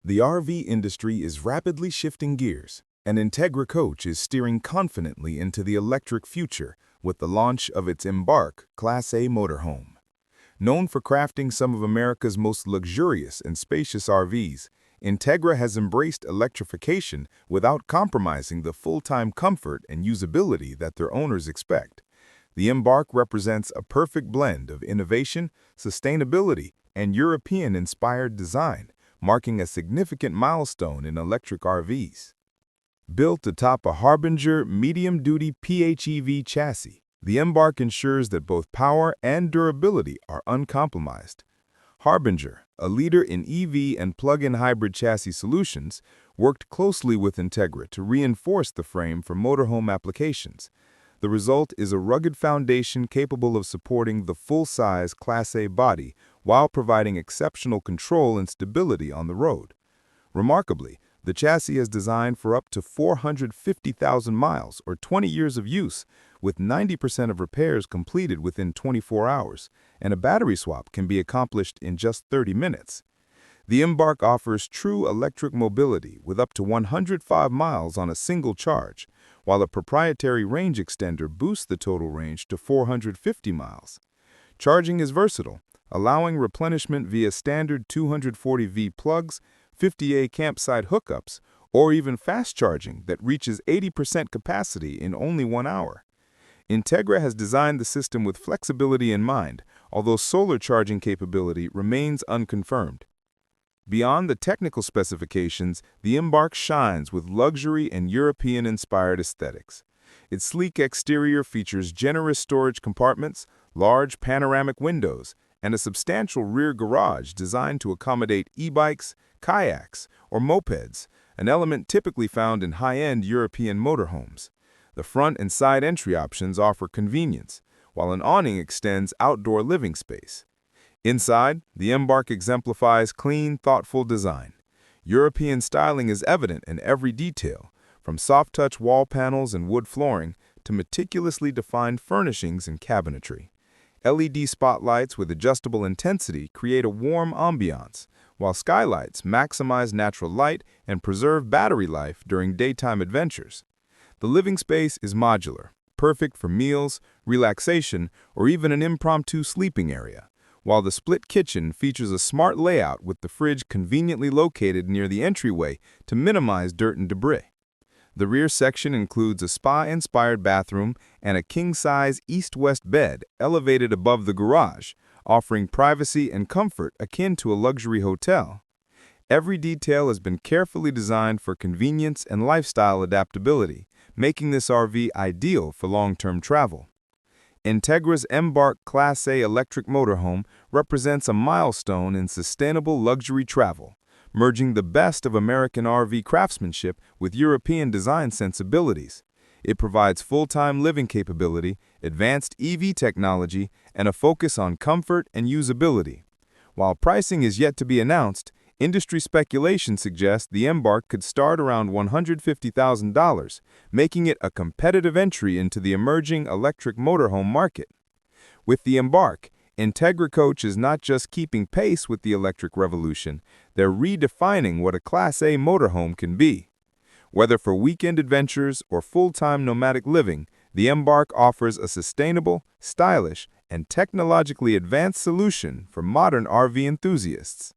The RV industry is rapidly shifting gears, and Entegra Coach is steering confidently into the electric future with the launch of its Embark Class A motorhome. Known for crafting some of America's most luxurious and spacious RVs, Entegra has embraced electrification without compromising the full-time comfort and usability that their owners expect. The Embark represents a perfect blend of innovation, sustainability, and European-inspired design, marking a significant milestone in electric RVs. Built atop a Harbinger medium-duty PHEV chassis, the Embark ensures that both power and durability are uncompromised. Harbinger, a leader in EV and plug-in hybrid chassis solutions, worked closely with Entegra to reinforce the frame for motorhome applications. The result is a rugged foundation capable of supporting the full-size Class A body while providing exceptional control and stability on the road. Remarkably, the chassis is designed for up to 450,000 miles or 20 years of use, with 90% of repairs completed within 24 hours, and a battery swap can be accomplished in just 30 minutes. The Embark offers true electric mobility with up to 105 miles on a single charge, while a proprietary range extender boosts the total range to 450 miles. Charging is versatile, allowing replenishment via standard 240V plugs, 50A campsite hookups, or even fast charging that reaches 80% capacity in only 1 hour. Entegra has designed the system with flexibility in mind, although solar charging capability remains unconfirmed. Beyond the technical specifications, the Embark shines with luxury and European-inspired aesthetics. Its sleek exterior features generous storage compartments, large panoramic windows, and a substantial rear garage designed to accommodate e-bikes, kayaks, or mopeds, an element typically found in high-end European motorhomes. The front and side entry options offer convenience, while an awning extends outdoor living space. Inside, the Embark exemplifies clean, thoughtful design. European styling is evident in every detail, from soft-touch wall panels and wood flooring to meticulously defined furnishings and cabinetry. LED spotlights with adjustable intensity create a warm ambiance, while skylights maximize natural light and preserve battery life during daytime adventures. The living space is modular, perfect for meals, relaxation, or even an impromptu sleeping area, while the split kitchen features a smart layout with the fridge conveniently located near the entryway to minimize dirt and debris. The rear section includes a spa-inspired bathroom and a king-size east-west bed elevated above the garage, offering privacy and comfort akin to a luxury hotel. Every detail has been carefully designed for convenience and lifestyle adaptability, making this RV ideal for long-term travel. Entegra's Embark Class A electric motorhome represents a milestone in sustainable luxury travel, merging the best of American RV craftsmanship with European design sensibilities. It provides full-time living capability, advanced EV technology, and a focus on comfort and usability. While pricing is yet to be announced, industry speculation suggests the Embark could start around $150,000, making it a competitive entry into the emerging electric motorhome market. With the Embark, Entegra Coach is not just keeping pace with the electric revolution, they're redefining what a Class A motorhome can be. Whether for weekend adventures or full-time nomadic living, the Embark offers a sustainable, stylish, and technologically advanced solution for modern RV enthusiasts.